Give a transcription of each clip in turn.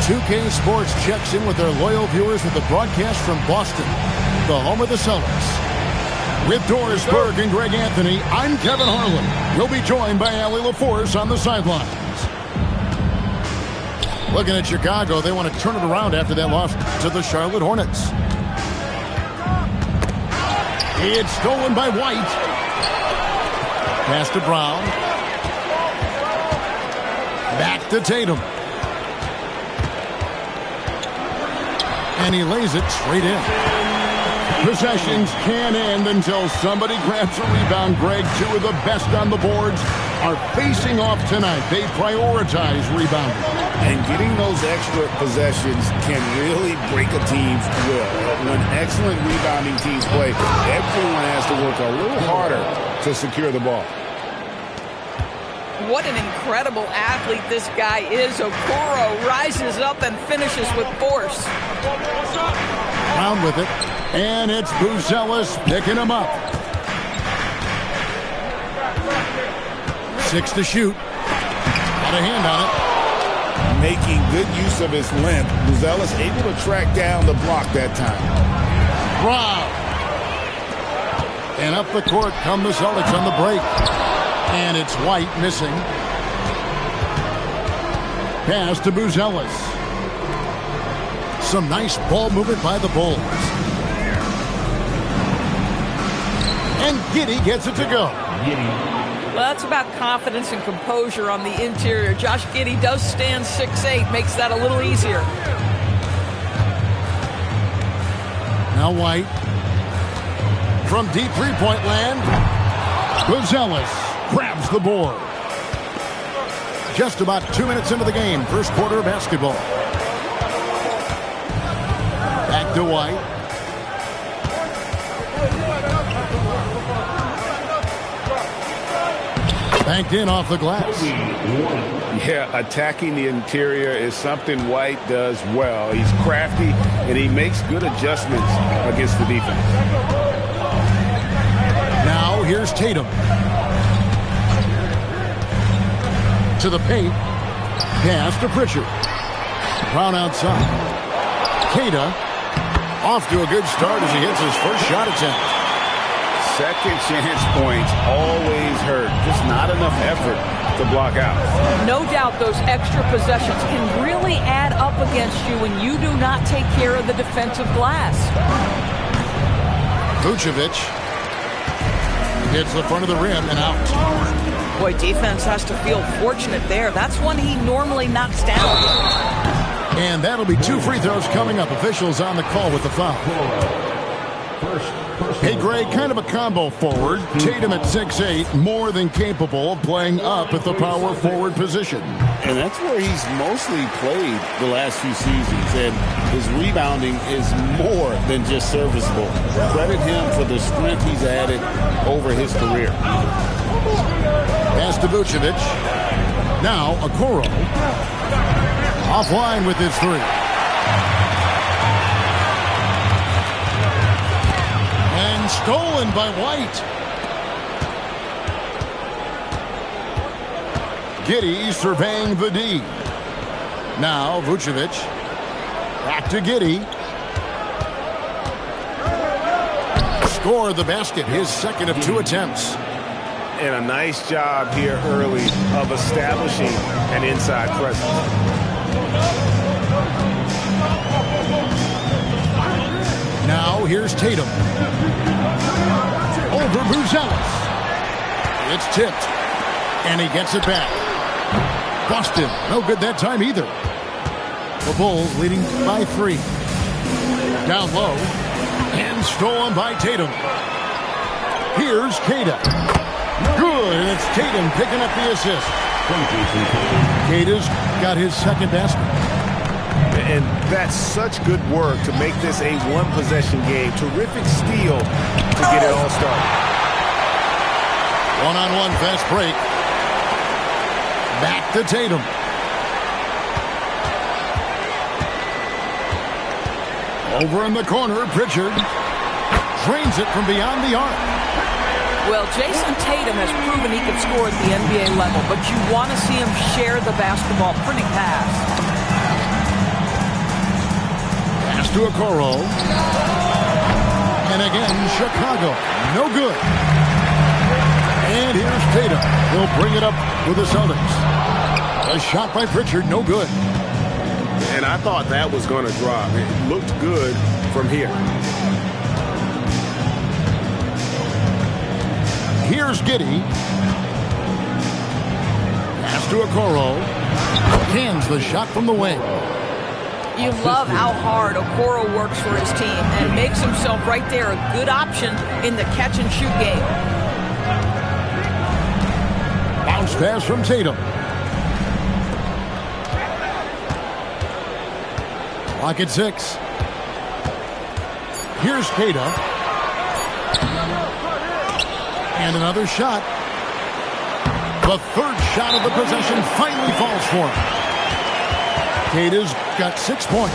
2K Sports checks in with their loyal viewers with the broadcast from Boston, the home of the Celtics. With Doris Burke and Greg Anthony, I'm Kevin Harlan. We'll be joined by Allie LaForce on the sidelines. Looking at Chicago, they want to turn it around after that loss to the Charlotte Hornets. It's stolen by White. Pass to Brown. Back to Tatum. And he lays it straight in. Possessions can't end until somebody grabs a rebound. Greg, two of the best on the boards are facing off tonight. They prioritize rebounding. And getting those extra possessions can really break a team's will. When excellent rebounding teams play, everyone has to work a little harder to secure the ball. What an incredible athlete this guy is. Okoro rises up and finishes with force. Brown with it. And it's Buzelis picking him up. 6 to shoot. Got a hand on it. Making good use of his length. Buzelis able to track down the block that time. Brown. And up the court come the Celtics on the break. And it's White missing. Pass to Buzelis. Some nice ball movement by the Bulls. And Giddey gets it to go. Well, that's about confidence and composure on the interior. Josh Giddey does stand 6'8", makes that a little easier. Now White. From deep three-point land. Buzelis grabs the board. Just about 2 minutes into the game. First quarter of basketball. Back to White. Banked in off the glass. Yeah, attacking the interior is something White does well. He's crafty, and he makes good adjustments against the defense. Now here's Tatum. To the paint. Pass to Pritchard. Brown outside. Queta off to a good start as he hits his first shot attempt. Second chance points always hurt. Just not enough effort to block out. No doubt those extra possessions can really add up against you when you do not take care of the defensive glass. Vucevic hits the front of the rim and out. Boy, defense has to feel fortunate there. That's one he normally knocks down. And that'll be 2 free throws coming up. Officials on the call with the foul. Hey, Greg, kind of a combo forward. Tatum at 6'8", more than capable of playing up at the power forward position. And that's where he's mostly played the last few seasons. And his rebounding is more than just serviceable. Credit him for the strength he's added over his career. Pass to Vucevic. Now Okoro. Offline with his three. And stolen by White. Giddey surveying the D. Now Vucevic. Back to Giddey. Score the basket, his second of 2 attempts. And a nice job here early of establishing an inside presence. Now here's Tatum. Over Buzelis. It's tipped. And he gets it back. Boston, no good that time either. The Bulls leading by 3. Down low. And stolen by Tatum. Here's Queta. Good, and it's Tatum picking up the assist. Queta's got his second basket. And that's such good work to make this a one-possession game. Terrific steal to get it all started. One-on-one fast break. Back to Tatum. Over in the corner, Pritchard drains it from beyond the arc. Well, Jason Tatum has proven he can score at the NBA level, but you want to see him share the basketball pretty fast. to Okoro. And again, Chicago. No good. And here's Tatum. He'll bring it up with the Celtics. A shot by Pritchard. No good. And I thought that was going to drop. It looked good from here. Here's Giddey. Pass to Okoro. Cans the shot from the wing. You love how hard Okoro works for his team and makes himself right there a good option in the catch-and-shoot game. Bounce pass from Tatum. Clock at 6. Here's Queta. And another shot. The third shot of the possession finally falls for him. Queta's got 6 points.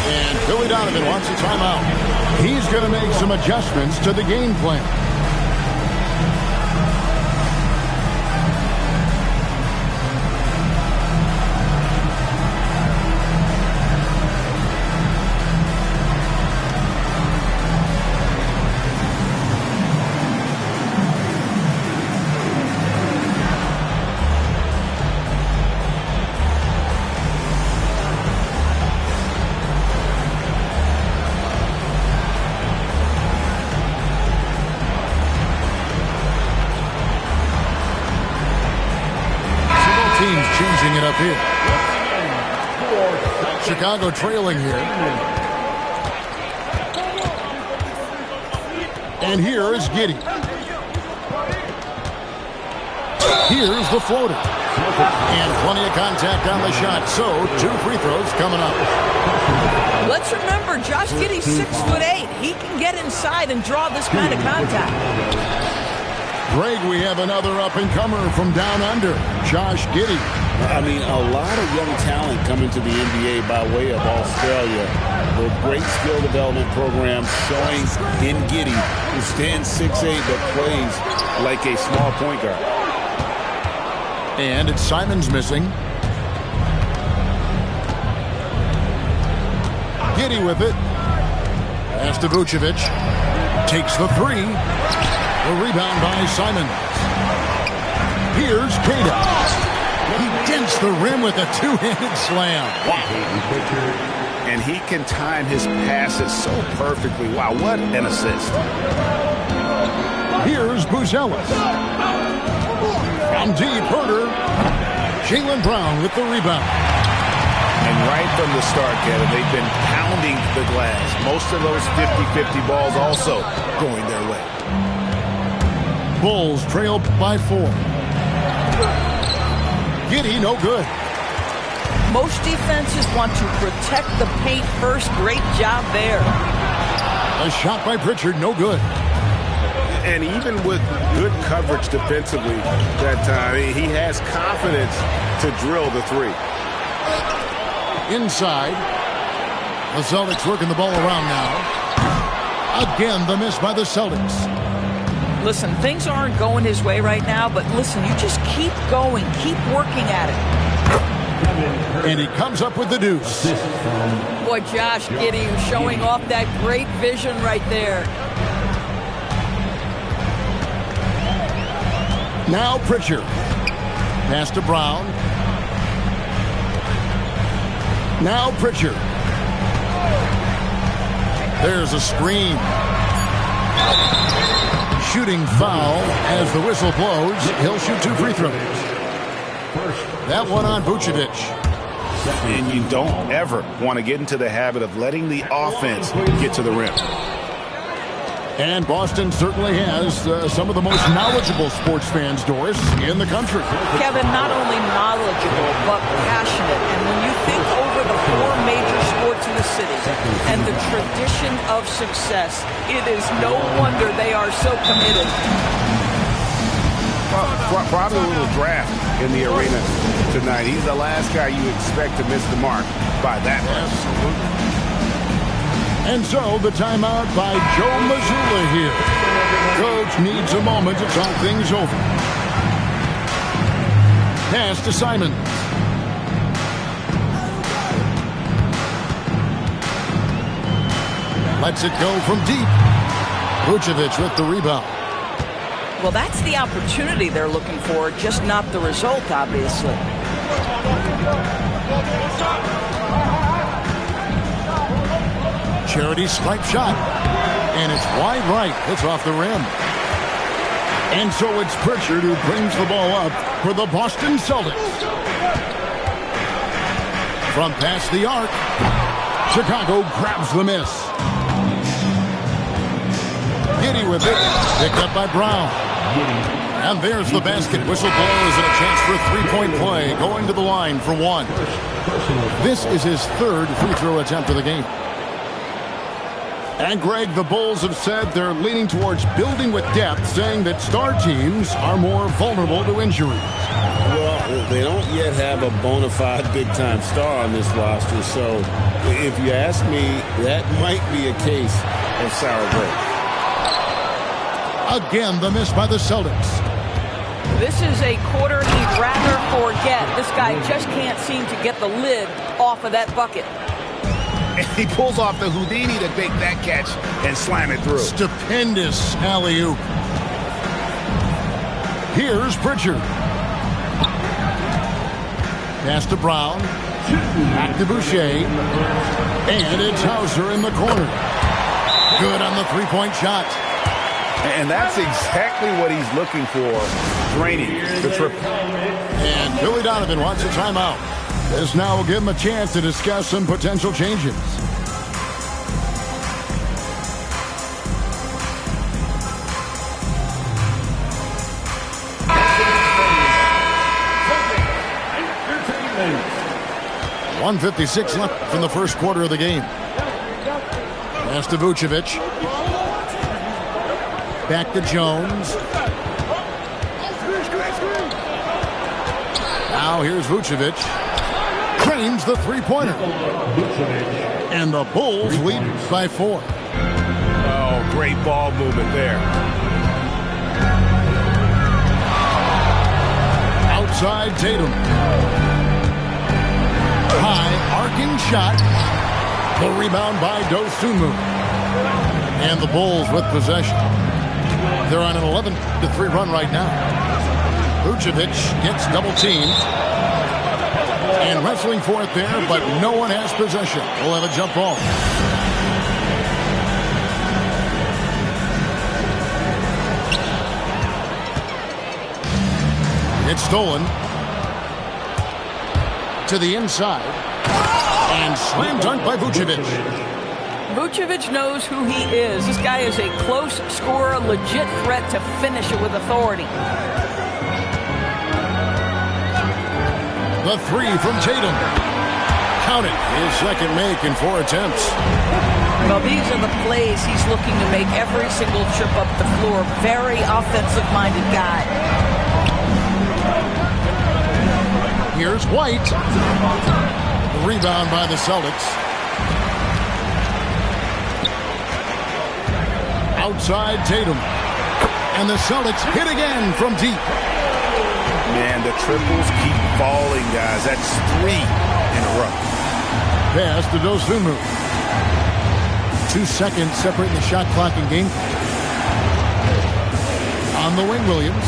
And Billy Donovan wants a timeout. He's going to make some adjustments to the game plan. Changing it up here. Chicago trailing here. And here is Giddey. Here's the floater. And plenty of contact on the shot. So 2 free throws coming up. Let's remember, Josh Giddey's 6'8". He can get inside and draw this kind of contact. Greg, we have another up-and-comer from down under, Josh Giddey. I mean, a lot of young talent coming to the NBA by way of Australia. A great skill development program showing in Giddey, who stands 6'8", but plays like a small point guard. And it's Simons missing. Giddey with it. Pass to Vucevic. Takes the 3. The rebound by Simons. Here's Queta. He dents the rim with a 2-handed slam. Wow. And he can time his passes so perfectly. Wow, what an assist. Here's Buzelis. From deep, Herter. Jaylen Brown with the rebound. And right from the start, Kevin, they've been pounding the glass. Most of those 50-50 balls also going their way. Bulls trailed by 4. Giddey, no good. Most defenses want to protect the paint first. Great job there. A shot by Pritchard, no good. And even with good coverage defensively that time, he has confidence to drill the 3. Inside. The Celtics working the ball around now. Again, the miss by the Celtics. Listen, things aren't going his way right now, but listen, you just keep going, keep working at it. And he comes up with the deuce. Boy, Josh Giddey showing off that great vision right there. Now Pritchard. Pass to Brown. Now Pritchard. There's a screen. Shooting foul as the whistle blows. He'll shoot 2 free throws. That one on Vucevic. And you don't ever want to get into the habit of letting the offense get to the rim. And Boston certainly has some of the most knowledgeable sports fans, Doris, in the country. Kevin, not only knowledgeable, but passionate. And when you think over the 4 major sports in the city and the tradition of success, it is no wonder they are so committed. Probably a little draft in the arena tonight. He's the last guy you expect to miss the mark by that much. Absolutely. And so the timeout by Joe Mazzulla here. Coach needs a moment to talk things over. Pass to Simons. Lets it go from deep. Vucevic with the rebound. Well, that's the opportunity they're looking for, just not the result, obviously. Charity swipe shot. And it's wide right. It's off the rim. And so it's Pritchard who brings the ball up for the Boston Celtics. From past the arc, Chicago grabs the miss. Giddey with it. Picked up by Brown. And there's the basket. Whistle blows and a chance for a three-point play. Going to the line for one. This is his third free throw attempt of the game. And Greg, the Bulls have said they're leaning towards building with depth, saying that star teams are more vulnerable to injuries. Well, they don't yet have a bona fide big-time star on this roster, so if you ask me, that might be a case of sour grapes. Again, the miss by the Celtics. This is a quarter he'd rather forget. This guy just can't seem to get the lid off of that bucket. And he pulls off the Houdini to make that catch and slam it through. Stupendous alley-oop. Here's Pritchard. Pass to Brown. Back to Boucher. And it's Hauser in the corner. Good on the three-point shot. And that's exactly what he's looking for, draining the triple. And Billy Donovan wants a timeout. This now will give him a chance to discuss some potential changes. .156 left in the first quarter of the game. Pass to Vucevic. Back to Jones. Now here's Vucevic. Cranes the three-pointer. And the Bulls lead by 4. Oh, great ball movement there. Outside Tatum. High arcing shot. The rebound by Dosunmu. And the Bulls with possession. They're on an 11-3 run right now. Vucevic gets double-teamed. And wrestling for it there, but no one has possession. We'll have a jump ball. It's stolen. To the inside. And slam dunk by Vucevic. Vucevic knows who he is. This guy is a close scorer, legit threat to finish it with authority. The three from Tatum. Count it. His second make in 4 attempts. Well, these are the plays he's looking to make every single trip up the floor. Very offensive-minded guy. Here's White. The rebound by the Celtics. Outside Tatum. And the Celtics hit again from deep. Man, the triples keep falling, guys. That's 3 in a row. Pass to Dosunmu. 2 seconds separating the shot clock and game. On the wing, Williams.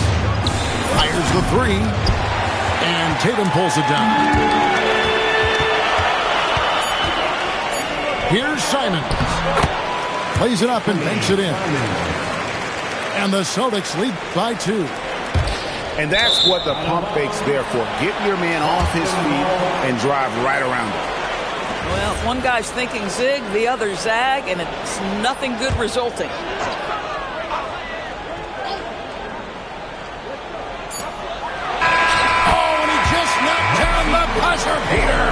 Fires the 3. And Tatum pulls it down. Here's Simons. Plays it up and banks it in. And the Celtics lead by 2. And that's what the pump fake's there for. Get your man off his feet and drive right around him. Well, one guy's thinking zig, the other zag, and it's nothing good resulting. Oh, and he just knocked down the buzzer beater.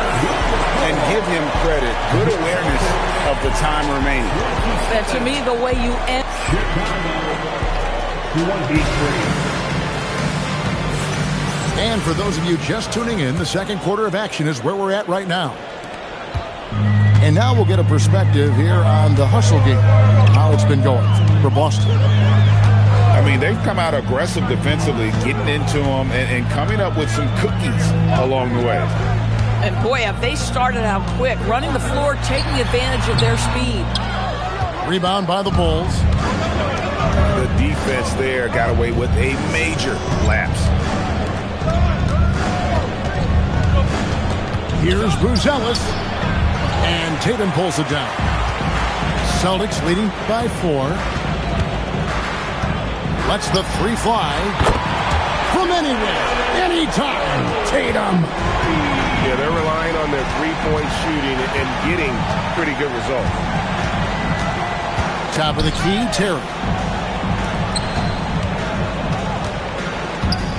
And give him credit. Good awareness of the time remaining. That, to me, the way you end. And for those of you just tuning in, the second quarter of action is where we're at right now. And now we'll get a perspective here on the hustle game, how it's been going for Boston. I mean, they've come out aggressive defensively, getting into them and coming up with some cookies along the way. And boy, have they started out quick, running the floor, taking advantage of their speed. Rebound by the Bulls. The defense there got away with a major lapse. Here's Buzelis. And Tatum pulls it down. Celtics leading by 4. Lets the 3 fly. From anywhere, anytime, Tatum. Yeah, they're relying on their three-point shooting and getting pretty good results. Top of the key, Terry.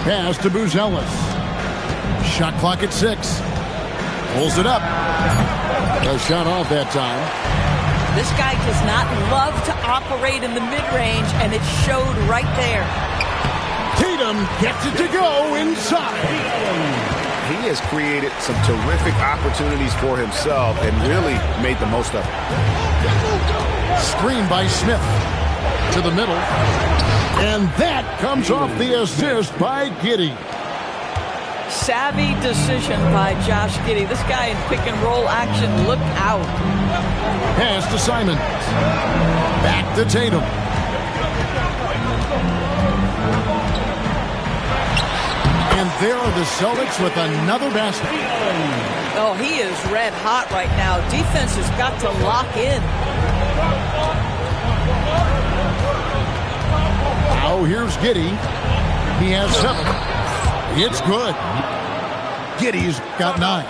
Pass to Buzelis. Shot clock at 6. Pulls it up. A shot off that time. This guy does not love to operate in the mid-range, and it showed right there. Tatum gets it to go inside. He has created some terrific opportunities for himself and really made the most of it. Screen by Smith to the middle. And that comes off the assist by Giddey. Savvy decision by Josh Giddey. This guy in pick-and-roll action, look out. Pass to Simons. Back to Tatum. And there are the Celtics with another basket. Oh, he is red hot right now. Defense has got to lock in. Now here's Giddey. He has 7. It's good. Giddey's got 9.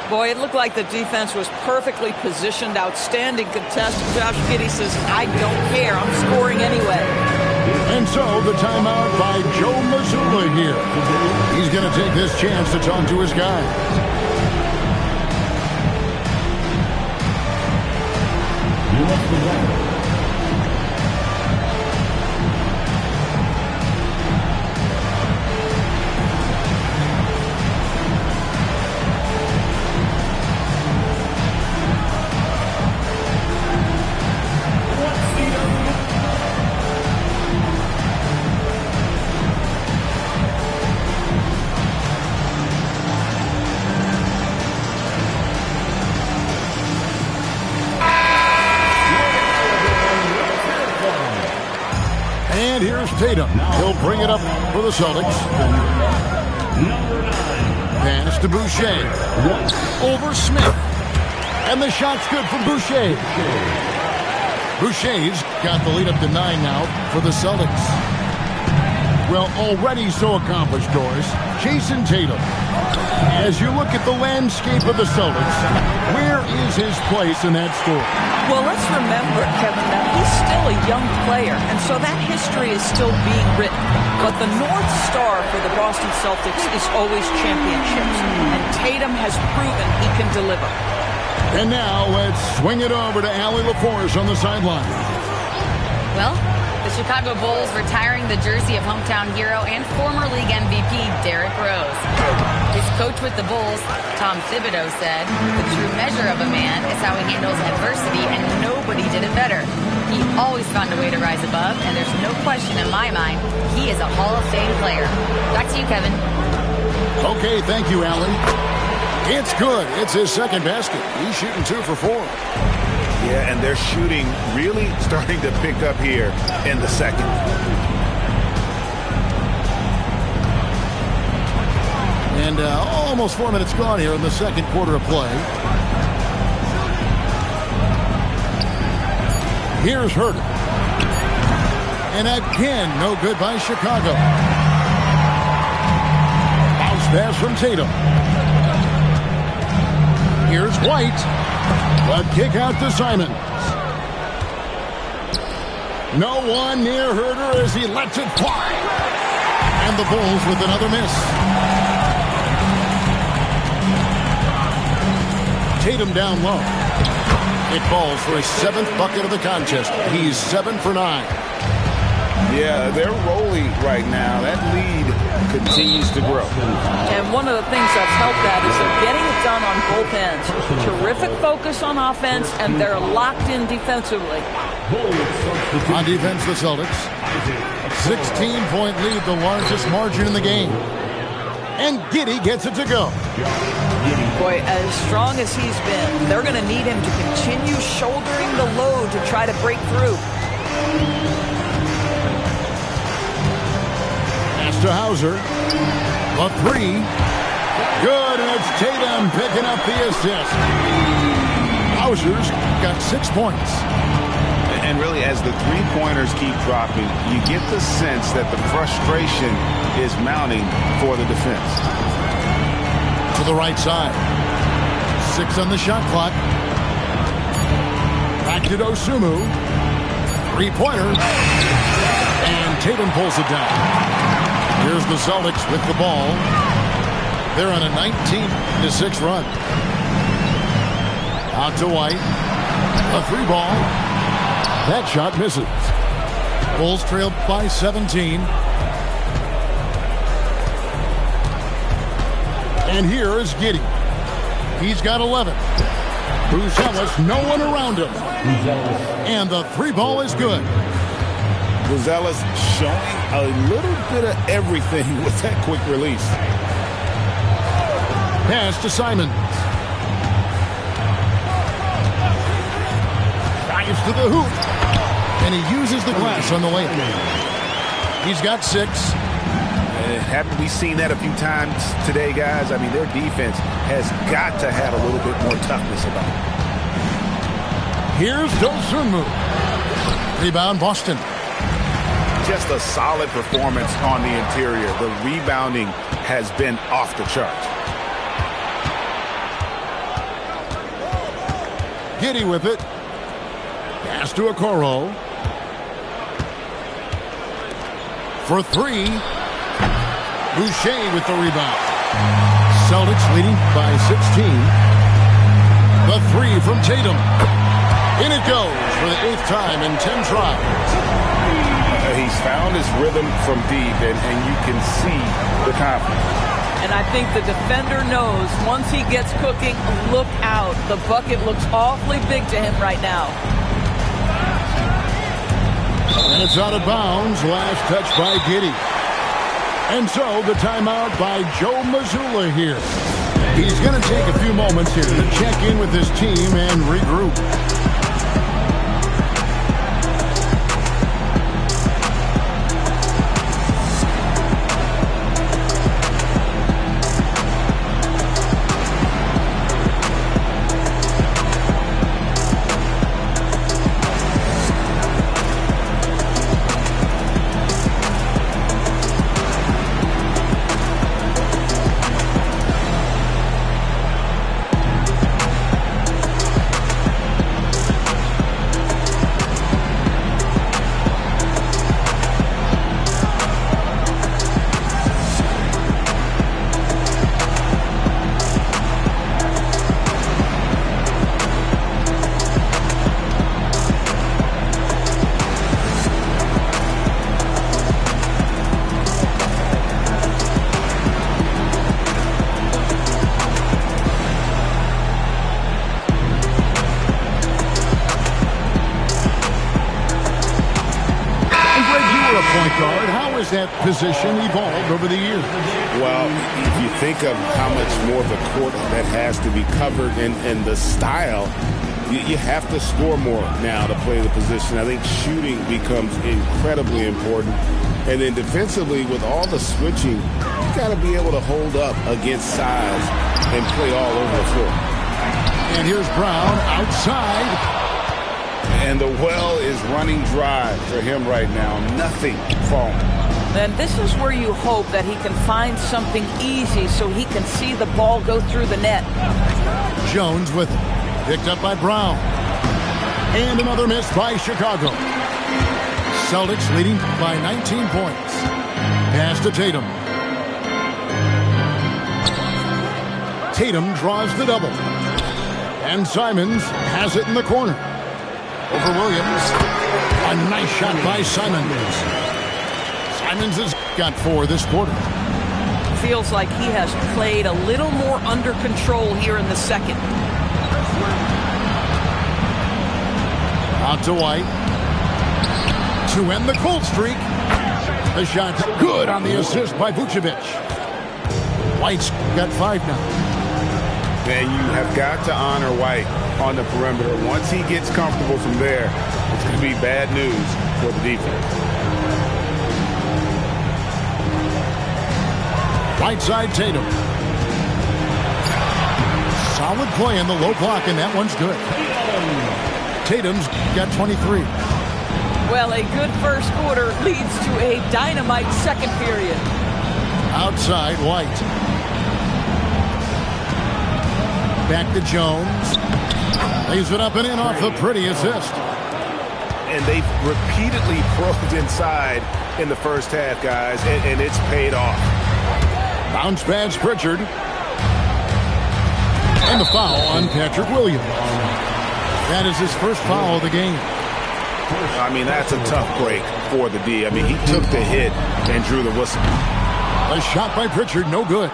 Boy, it looked like the defense was perfectly positioned. Outstanding contest. Josh Giddey says, I don't care. I'm scoring anyway. And so the timeout by Joe Mazzulla here. He's going to take this chance to talk to his guys. And here's Tatum. He'll bring it up for the Celtics. Pass to Boucher. Over Smith. And the shot's good from Boucher. Boucher's got the lead up to 9 now for the Celtics. Well, already so accomplished, Doris. Jason Tatum. As you look at the landscape of the Celtics, where is his place in that story? Well, let's remember, Kevin, that he's still a young player, and so that history is still being written. But the North Star for the Boston Celtics is always championships, and Tatum has proven he can deliver. And now let's swing it over to Allie LaForce on the sideline. Well, the Chicago Bulls retiring the jersey of hometown hero and former league MVP Derrick Rose. His coach with the Bulls, Tom Thibodeau, said, the true measure of a man is how he handles adversity, and nobody did it better. He always found a way to rise above, and there's no question in my mind he is a Hall of Fame player. Back to you, Kevin. Okay, thank you, Allie. It's good. It's his second basket. He's shooting 2 for 4. Yeah, and their shooting really starting to pick up here in the second. And almost 4 minutes gone here in the second quarter of play. Here's Herter. And again, no good by Chicago. Bounce pass from Tatum. Here's White. A kick out to Simons. No one near Herter as he lets it fly. And the Bulls with another miss. Tatum down low. It falls for his 7th bucket of the contest. He's 7 for 9. Yeah, they're rolling right now. That lead continues to grow. And one of the things that's helped that is they're getting it done on both ends. Terrific focus on offense, and they're locked in defensively. On defense, the Celtics. 16-point lead, the largest margin in the game. And Giddey gets it to go. Boy, as strong as he's been, they're going to need him to continue shouldering the load to try to break through. Pass to Hauser. A three. Good, and it's Tatum picking up the assist. Hauser's got 6 points. And really, as the three-pointers keep dropping, you get the sense that the frustration is mounting for the defense. To the right side. 6 on the shot clock. Back to Dosunmu. Three-pointer. And Tatum pulls it down. Here's the Celtics with the ball. They're on a 19-6 run. Out to White. A three ball. That shot misses. Bulls trail by 17. And here is Giddey. He's got 11. Buzelis, no one around him. And the three ball is good. Buzelis showing a little bit of everything with that quick release. Pass to Simons. Drives to the hoop. And he uses the glass on the layup. He's got 6. Haven't we seen that a few times today, guys? I mean, their defense has got to have a little bit more toughness about it. Here's Dosunmu. Rebound, Boston. Just a solid performance on the interior. The rebounding has been off the charts. Giddey with it. Pass to Okoro. For 3. Boucher with the rebound. Celtics leading by 16. The 3 from Tatum. In it goes for the 8th time in 10 tries. He's found his rhythm from deep, and you can see the confidence. And I think the defender knows once he gets cooking, look out. The bucket looks awfully big to him right now. And it's out of bounds. Last touch by Giddey. And so the timeout by Joe Mazzulla here. He's going to take a few moments here to check in with his team and regroup. That position evolved over the years? Well, if you think of how much more of the court that has to be covered and the style, you have to score more now to play the position. I think shooting becomes incredibly important. And then defensively, with all the switching, you got to be able to hold up against size and play all over the floor. And here's Brown outside. And the well is running dry for him right now. Nothing falling. Then this is where you hope that he can find something easy so he can see the ball go through the net. Jones with it. Picked up by Brown. And another miss by Chicago. Celtics leading by 19 points. Pass to Tatum. Tatum draws the double. And Simons has it in the corner. Over Williams. A nice shot by Simons. Simons has got 4 this quarter. Feels like he has played a little more under control here in the second. Out to White. To end the cold streak. The shot's good on the assist by Vucevic. White's got 5 now. And you have got to honor White on the perimeter. Once he gets comfortable from there, it's going to be bad news for the defense. Right side, Tatum. Solid play in the low block, and that one's good. Tatum's got 23. Well, a good first quarter leads to a dynamite second period. Outside, White. Back to Jones. Lays it up and in off the pretty assist. And they've repeatedly probed inside in the first half, guys, and it's paid off. Bounce pass, Pritchard. And the foul on Patrick Williams. That is his first foul of the game. I mean, that's a tough break for the D. I mean, he took the hit and drew the whistle. A shot by Pritchard, no good.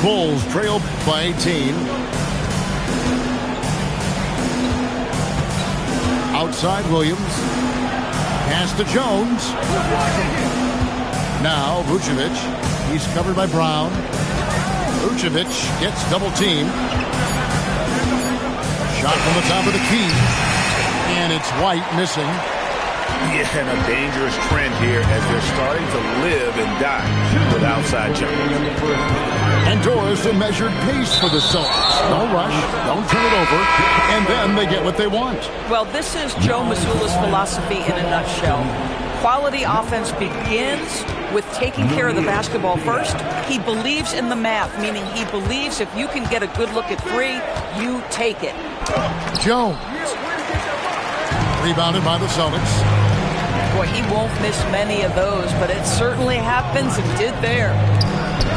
Bulls trail by 18. Outside Williams. Pass to Jones. Now Vucevic. He's covered by Brown. Vucevic gets double teamed. Shot from the top of the key. And it's White missing. Yeah, and a dangerous trend here as they're starting to live and die with outside jumpers. And Doris, a measured pace for the Celtics. No rush, don't turn it over, and then they get what they want. Well, this is Joe Mazzulla's philosophy in a nutshell. Quality offense begins with taking care of the basketball first. He believes in the math, meaning he believes if you can get a good look at three, you take it. Jones. Rebounded by the Celtics. Boy, he won't miss many of those, but it certainly happens and did there.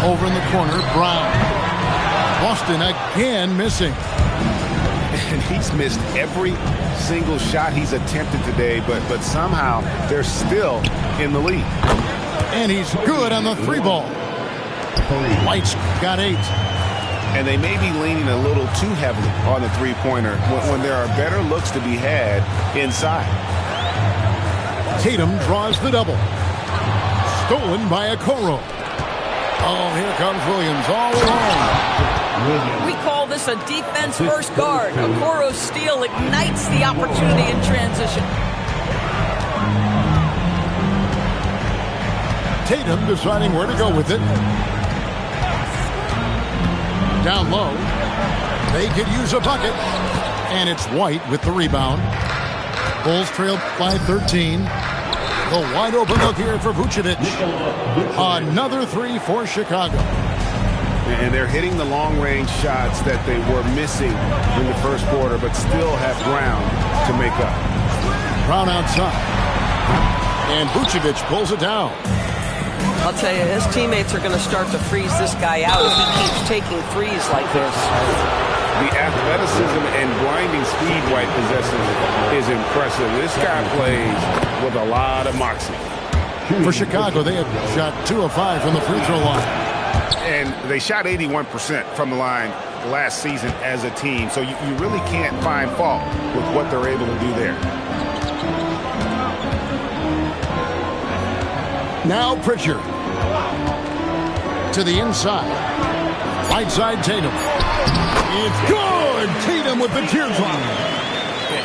Over in the corner, Brown. Boston again missing. And he's missed every single shot he's attempted today, but somehow they're still in the lead. And he's good on the three ball. White's got 8. And they may be leaning a little too heavily on the three-pointer when there are better looks to be had inside. Tatum draws the double. Stolen by Okoro. Oh, here comes Williams all alone. We call this a defense-first guard. Okoro's steal ignites the opportunity in transition. Tatum deciding where to go with it. Down low. They could use a bucket. And it's White with the rebound. Bulls trail by 13. The wide open look here for Vucevic. Another 3 for Chicago. And they're hitting the long-range shots that they were missing in the first quarter, but still have ground to make up. Brown outside. And Vucevic pulls it down. I'll tell you, his teammates are going to start to freeze this guy out if he keeps taking threes like this. The athleticism and blinding speed White possesses is impressive. This guy plays with a lot of moxie. For Chicago, they had shot 2 of 5 from the free throw line. And they shot 81% from the line last season as a team. So you really can't find fault with what they're able to do there. Now Pritchard. To the inside. Right side Tatum. It's good! Tatum with the teardrop.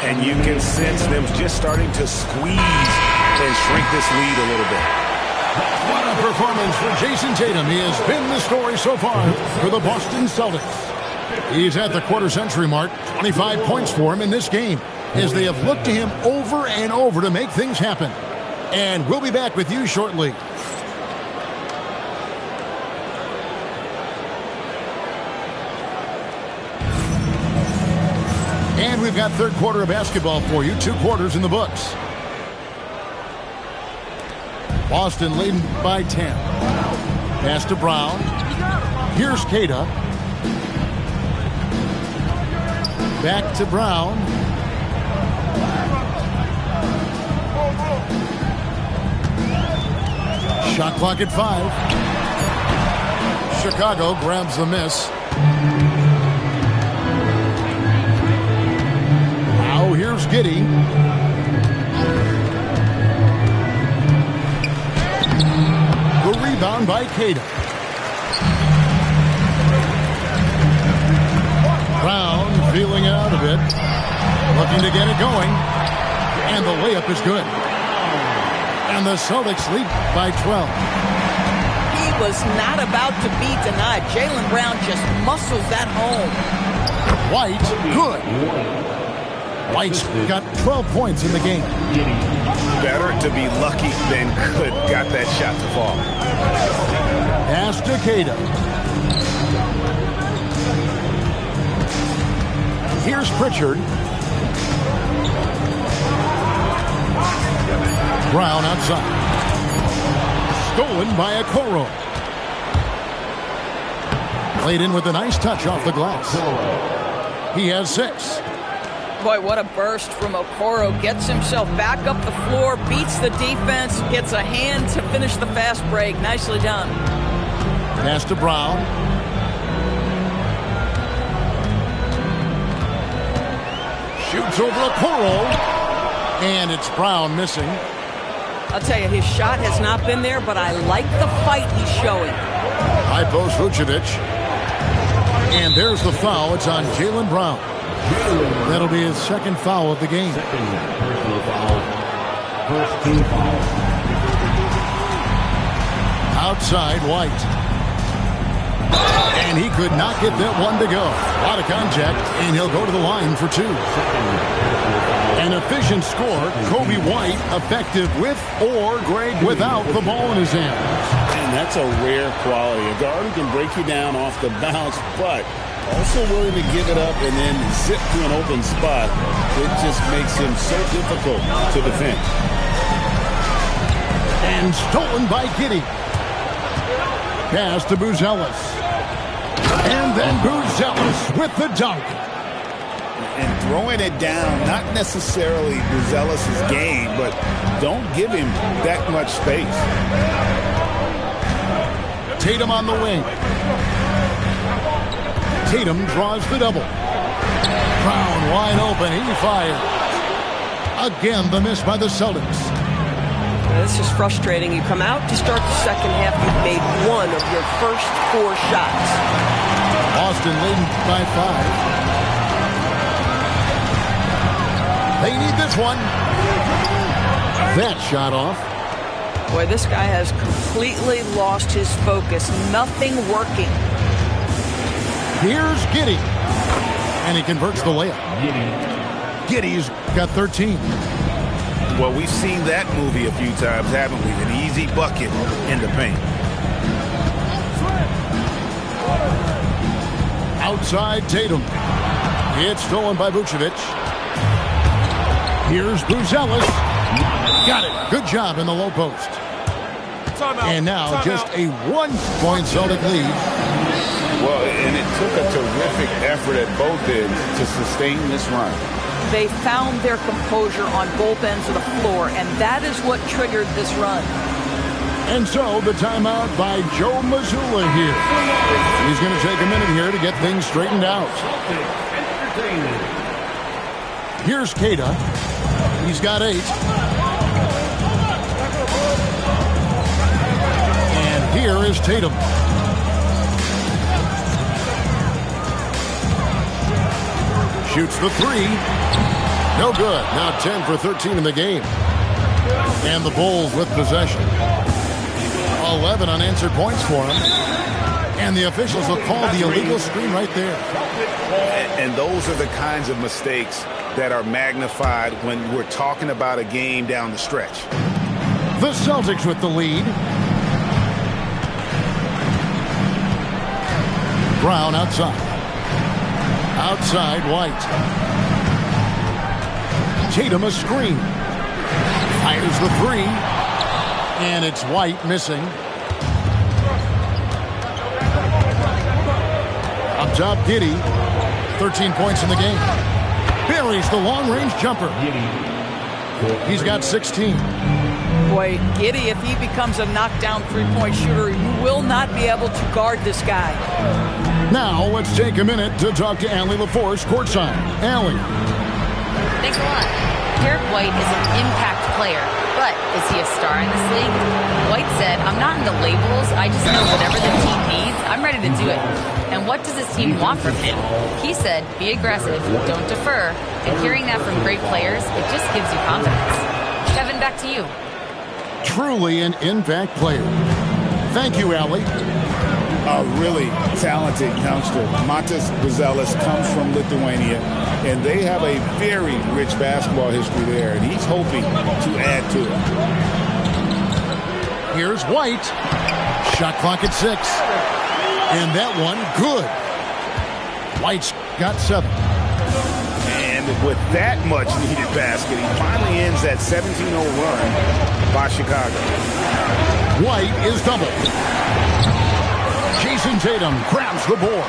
And you can sense them just starting to squeeze and shrink this lead a little bit. What a performance for Jason Tatum. He has been the story so far for the Boston Celtics. He's at the quarter-century mark. 25 points for him in this game as they have looked to him over and over to make things happen. And we'll be back with you shortly. And we've got third quarter of basketball for you. 2 quarters in the books. Boston leading by 10. Pass to Brown. Here's Keita. Back to Brown. Shot clock at 5. Chicago grabs the miss. Now here's Giddey. The rebound by Keita. out of it. Looking to get it going. And the layup is good. And the Celtics lead by 12. He was not about to be denied. Jaylen Brown just muscles that home. White, good. White's got 12 points in the game. Better to be lucky than good. Got that shot to fall. Pass to Queta. Here's Pritchard. Brown outside. Stolen by Okoro. Played in with a nice touch off the glass. He has 6. Boy, what a burst from Okoro. Gets himself back up the floor, beats the defense, gets a hand to finish the fast break. Nicely done. Pass to Brown. Shoots over Okoro. And it's Brown missing. I'll tell you, his shot has not been there, but I like the fight he's showing. High post Vucevic. And there's the foul. It's on Jaylen Brown. That'll be his second foul of the game. First team foul. Outside White. And he could not get that one to go. A lot of contact, and he'll go to the line for 2. An efficient score. Kobe White effective with or great without the ball in his hands. And that's a rare quality. A guard who can break you down off the bounce, but also willing to give it up and then zip to an open spot. It just makes him so difficult to defend. And stolen by Giddey. Pass to Buzelis. And then Buzelis with the dunk. And throwing it down, not necessarily Buzelis' game, but don't give him that much space. Tatum on the wing. Tatum draws the double. Brown wide open. He fires. Again, the miss by the Celtics. This is frustrating. You come out to start the second half, you've made one of your first 4 shots. Boston leading by 5. They need this one. That shot off. Boy, this guy has completely lost his focus. Nothing working. Here's Giddey. And he converts the layup. Giddey's got 13. Well, we've seen that movie a few times, haven't we? An easy bucket in the paint. Outside Tatum. It's stolen by Vucevic. Here's Buzelis. Got it. Good job in the low post. And now just a 1-point Celtic lead. Well, and it took a terrific effort at both ends to sustain this run. They found their composure on both ends of the floor, and that is what triggered this run. And so the timeout by Joe Mazzulla here. He's going to take a minute here to get things straightened out. Here's Queta. He's got 8. And here is Tatum. Shoots the 3. No good. Now 10 for 13 in the game. And the Bulls with possession. 11 unanswered points for him. And the officials will call the illegal screen right there. And those are the kinds of mistakes that are magnified when we're talking about a game down the stretch. The Celtics with the lead. Brown outside. Outside White. Tatum a screen. Fires the 3. And it's White missing. Up top, Giddey. 13 points in the game. Buries the long-range jumper. He's got 16. Boy, Giddey, if he becomes a knockdown three-point shooter, you will not be able to guard this guy. Now, let's take a minute to talk to Allie LaForce courtside. Allie. Thanks a lot. Derek White is an impact player, but is he a star in this league? White said, "I'm not into labels. I just know whatever the team needs, I'm ready to do it. And what does this team want from him?" He said, "Be aggressive, don't defer." And hearing that from great players, it just gives you confidence. Kevin, back to you. Truly an impact player. Thank you, Allie. A really talented youngster. Mantas Buzelis comes from Lithuania, and they have a very rich basketball history there, and he's hoping to add to it. Here's White. Shot clock at 6. And that one, good. White's got 7. And with that much needed basket, he finally ends that 17-0 run by Chicago. White is doubled. Jason Tatum grabs the board.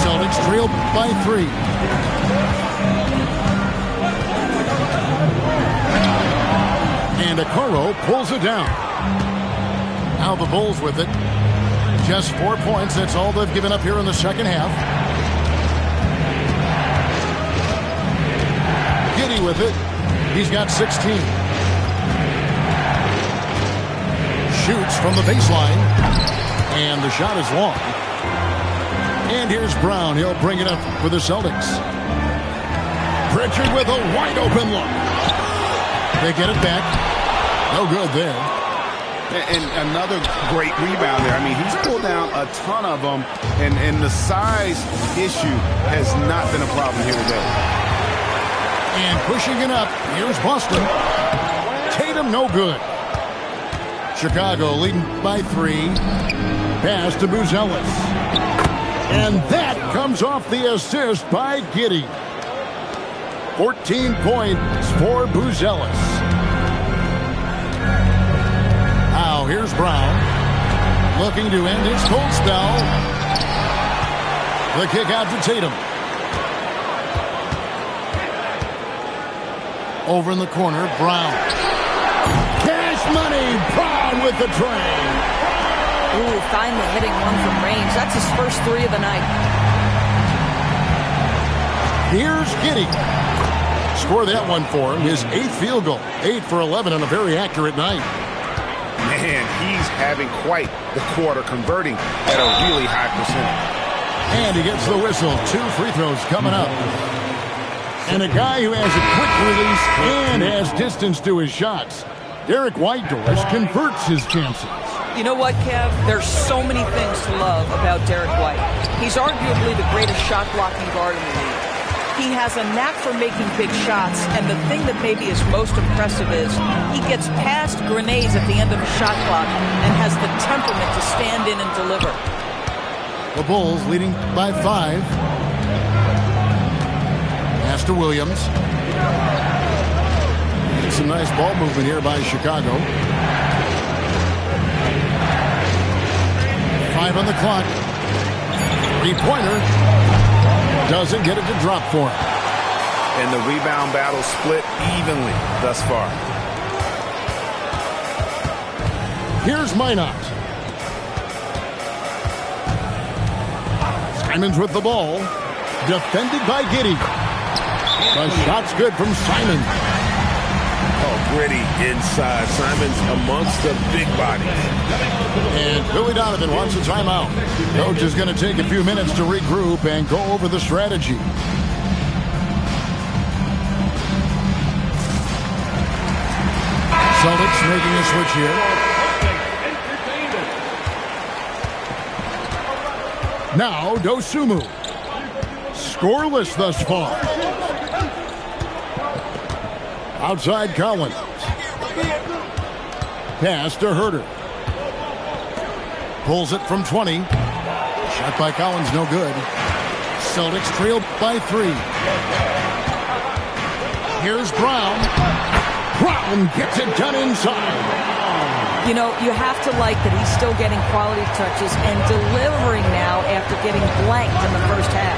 Celtics trail by 3. And Okoro pulls it down. Now the Bulls with it. Just 4 points. That's all they've given up here in the second half. Giddey with it. He's got 16. Shoots from the baseline. And the shot is long. And here's Brown. He'll bring it up for the Celtics. Pritchard with a wide open look. They get it back. No good there. And another great rebound there. I mean, he's pulled down a ton of them, and the size issue has not been a problem here today. And pushing it up, here's Boston. Tatum no good. Chicago leading by 3. Pass to Buzelis. And that comes off the assist by Giddey. 14 points for Buzelis. Now here's Brown. Looking to end his cold spell. The kick out to Tatum. Over in the corner, Brown. Cash money, Brown with the train. Ooh, finally hitting one from range. That's his first 3 of the night. Here's Giddey. Score that one for him. His 8th field goal. 8 for 11 on a very accurate night. Man, he's having quite the quarter, converting at a really high percentage. And he gets the whistle. 2 free throws coming up. And a guy who has a quick release and has distance to his shots. Derek Whitehurst converts his chances. You know what, Kev? There's so many things to love about Derek White. He's arguably the greatest shot-blocking guard in the league. He has a knack for making big shots, and the thing that maybe is most impressive is he gets past grenades at the end of a shot clock and has the temperament to stand in and deliver. The Bulls leading by 5. Pass to Williams. Some nice ball movement here by Chicago. 5 on the clock. 3-pointer. Doesn't get it to drop for him. And the rebound battle split evenly thus far. Here's Minot. Simons with the ball. Defended by Giddey. The shot's good from Simons. Oh, gritty inside. Simons amongst the big bodies. And Billy Donovan wants a timeout. Coach is going to take a few minutes to regroup and go over the strategy. Celtics making a switch here. Now Dosunmu. Scoreless thus far. Outside Collins. Pass to Herter. Pulls it from 20. Shot by Collins, no good. Celtics trailed by 3. Here's Brown. Brown gets it done inside. You know, you have to like that he's still getting quality touches and delivering now after getting blanked in the first half.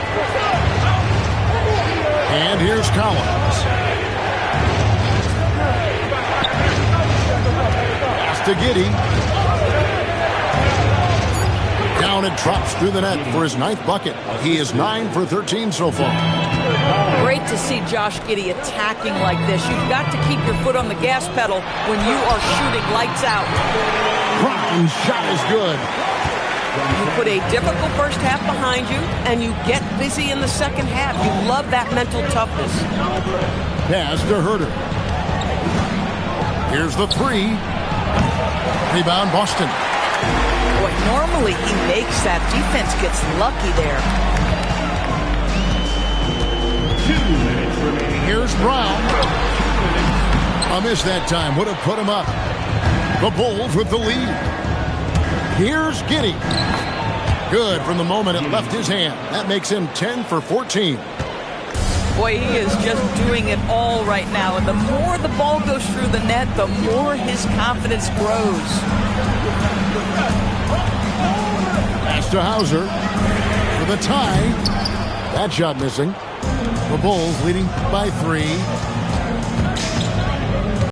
And here's Collins. Pass to Giddey. Down, it drops through the net for his 9th bucket. He is 9 for 13 so far. Great to see Josh Giddey attacking like this. You've got to keep your foot on the gas pedal when you are shooting lights out. Brown's shot is good. You put a difficult first half behind you, and you get busy in the second half. You love that mental toughness. Pass to Herter. Here's the three. Rebound, Boston. Boy, normally he makes that. Defense gets lucky there. 2 minutes remaining. Here's Brown. A miss that time. Would have put him up. The Bulls with the lead. Here's Giddey. Good from the moment it left his hand. That makes him 10 for 14. Boy, he is just doing it all right now. And the more the ball goes through the net, the more his confidence grows. Pass to Hauser for the tie. That shot missing. The Bulls leading by 3.